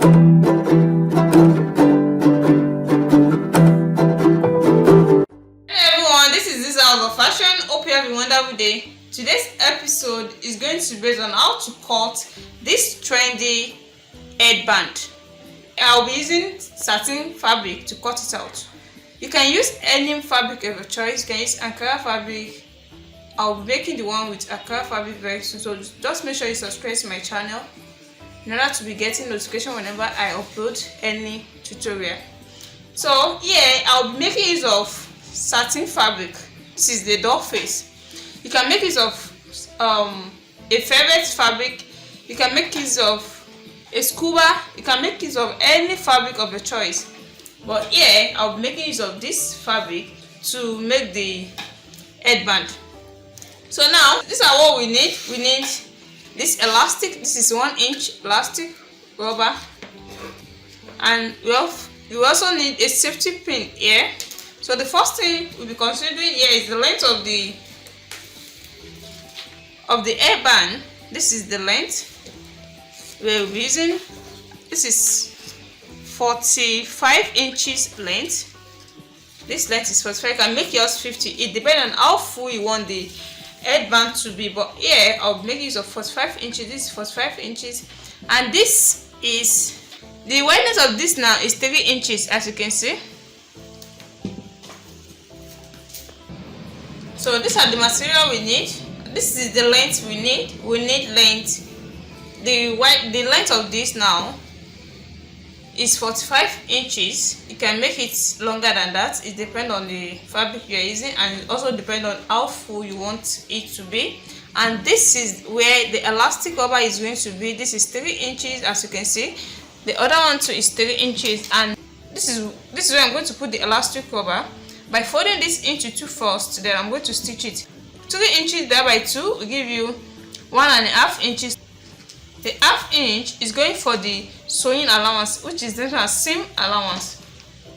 Hope you have a wonderful day. Today's episode is going to be based on how to cut this trendy headband. I'll be using satin fabric to cut it out. You can use any fabric of your choice. You can use Ankara fabric. I'll be making the one with Ankara fabric very soon, so just make sure you subscribe to my channel in order to be getting notification whenever I upload any tutorial. So yeah, I'll be making use of satin fabric. This is the doll face. You can make use of a favorite fabric. You can make use of a scuba. You can make use of any fabric of your choice. But yeah, I'll be making use of this fabric to make the headband. So now, these are what we need. We need this elastic. This is 1 inch elastic rubber, and we also need a safety pin here. So the first thing we'll be considering here is the length of the hairband. This is the length we'll be using. This is 45 inches length. This length is 45. You can make yours 50. It depends on how full you want the headband to be. But here I'll make use of 45 inches. This is 45 inches, and this is the wideness of this now is 3 inches, as you can see. So these are the material we need. This is the length we need. We need length. The length of this now is 45 inches. You can make it longer than that. It depends on the fabric you are using, and it also depends on how full you want it to be. And this is where the elastic rubber is going to be. This is 3 inches, as you can see. The other one too is 3 inches, and this is where I'm going to put the elastic rubber. By folding this into 2 first, then I'm going to stitch it. 3 inches divided by 2 will give you 1.5 inches. The ½ inch is going for the sewing allowance, which is the seam allowance.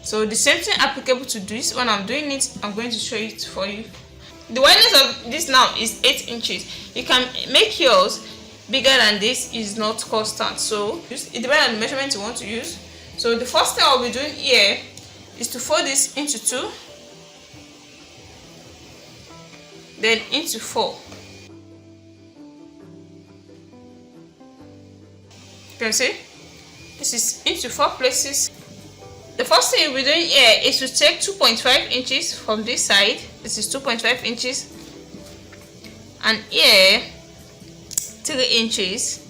So the same thing applicable to this. When I'm doing it, I'm going to show it for you. The wideness of this now is 8 inches. You can make yours bigger than this. Is not constant, so it depends on the measurement you want to use. So the first thing I'll be doing here is to fold this into 2, then into 4. You can see this is into 4 places. The first thing we're doing here is to take 2.5 inches from this side. This is 2.5 inches, and here 3 inches.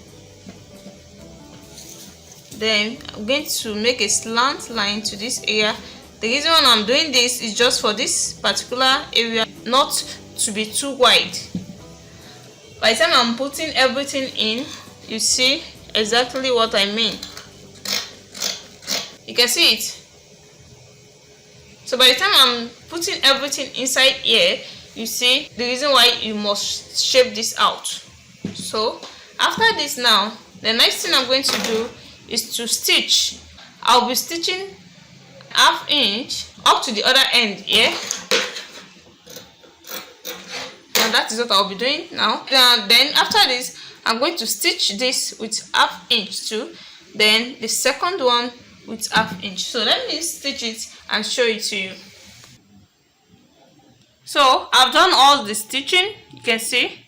Then I'm going to make a slant line to this area. The reason why I'm doing this is just for this particular area not to be too wide. By the time I'm putting everything in, you see exactly what I mean. You can see it. So by the time I'm putting everything inside here, you see the reason why you must shape this out. So after this now, the next thing I'm going to do is to stitch. I'll be stitching ½ inch up to the other end here. And that is what I'll be doing now. Then after this, I'm going to stitch this with ½ inch too. Then the second one with ½ inch. So let me stitch it and show it to you. So I've done all the stitching, you can see.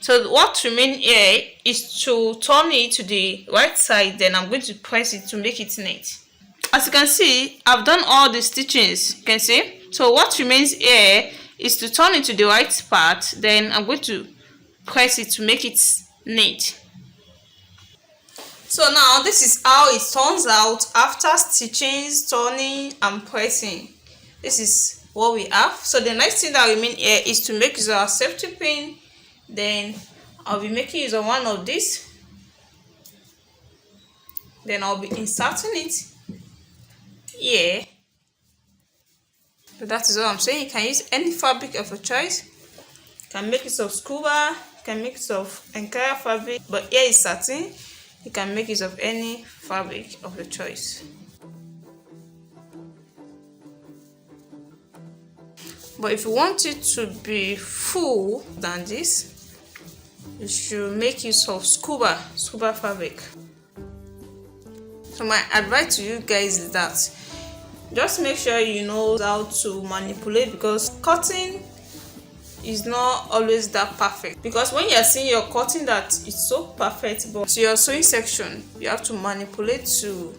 So what remains here is to turn it to the right side. Then I'm going to press it to make it neat. As you can see, I've done all the stitchings, you can see. So what remains here is to turn it to the right part. Then I'm going to press it to make it neat. So now this is how it turns out after stitching, turning and pressing. This is what we have. So the next thing that remains here is to make use of our safety pin. Then I'll be making use of one of these. Then I'll be inserting it here. So that is what I'm saying. You can use any fabric of your choice. You can make use of scuba, you can make use of Ankara fabric, but here is satin. You can make use of any fabric of your choice. But if you want it to be full than this, you should make use of scuba fabric. So my advice to you guys is that just make sure you know how to manipulate, because cutting is not always that perfect. Because when you're seeing your cutting that it's so perfect, but to your sewing section you have to manipulate to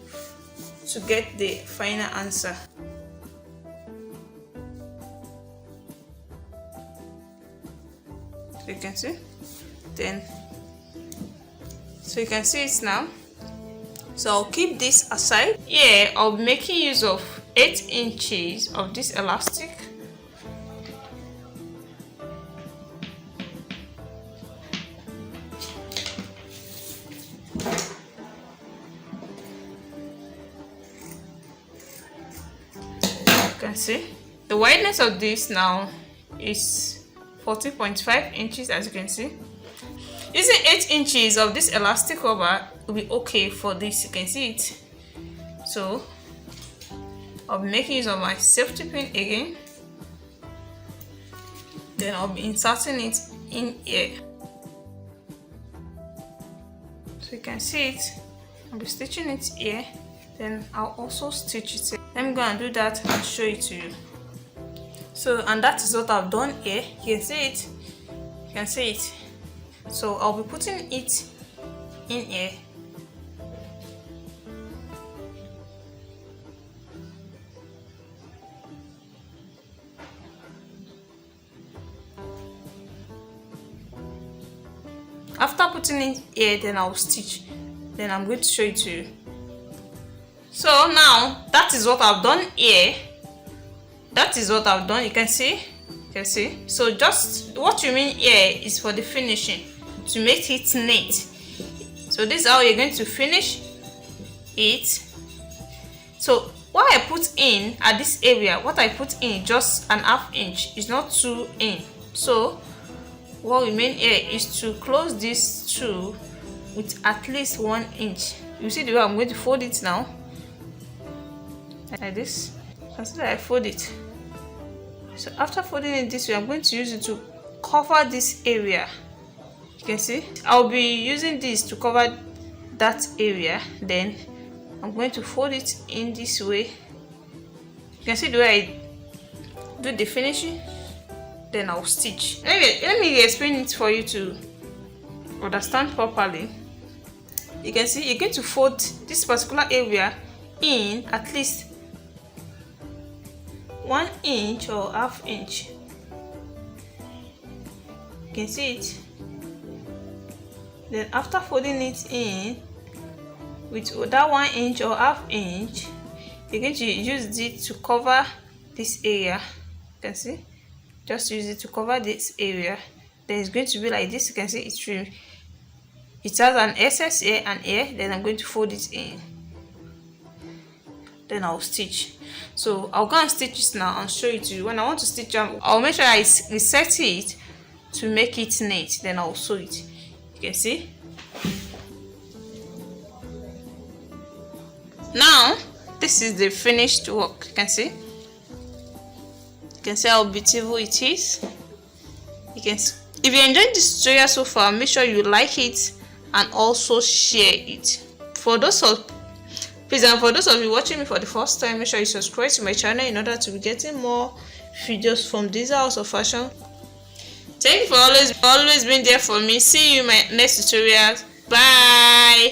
get the final answer. So you can see, so you can see it now. So I'll keep this aside. Here I'll be making use of 8 inches of this elastic. You can see the wideness of this now is 14.5 inches, as you can see. Using 8 inches of this elastic rubber will be okay for this. You can see it. So I'll be making use of my safety pin again. Then I'll be inserting it in here. So you can see it. I'll be stitching it here. Then I'll also stitch it here. Let me go and do that and show it to you. So, and that is what I've done here. You can see it. You can see it. So I'll be putting it in here. After putting it here, then I'll stitch. Then I'm going to show it to you. So now that is what I've done here. That is what I've done. You can see. You can see. So just what you mean here is for the finishing, to make it neat. So this is how you're going to finish it. So what I put in at this area, what I put in just an ½ inch, is not 2 in. So what we mean here is to close these two with at least 1 inch. You see the way I'm going to fold it now, like this. Consider I fold it. So after folding it this way, I'm going to use it to cover this area. You can see I'll be using this to cover that area. Then I'm going to fold it in this way. You can see the way I do the finishing. Then I'll stitch. Let me explain it for you to understand properly. You can see you're going to fold this particular area in at least 1 inch or ½ inch. You can see it. Then after folding it in with that 1 inch or ½ inch, you're going to use it to cover this area. You can see, just use it to cover this area. Then it's going to be like this. You can see it has an excess here and here. Then I'm going to fold it in. Then I'll stitch. So I'll go and stitch it now and show it to you. When I want to stitch, I'll make sure I reset it to make it neat. Then I'll sew it. You can see. Now this is the finished work. You can see. You can see how beautiful it is. You can see. If you enjoyed this tutorial so far, make sure you like it and also share it. For those of you watching me for the first time, make sure you subscribe to my channel in order to be getting more videos from DIZHA House of Fashion. Thank you for always being there for me. See you in my next tutorial. Bye.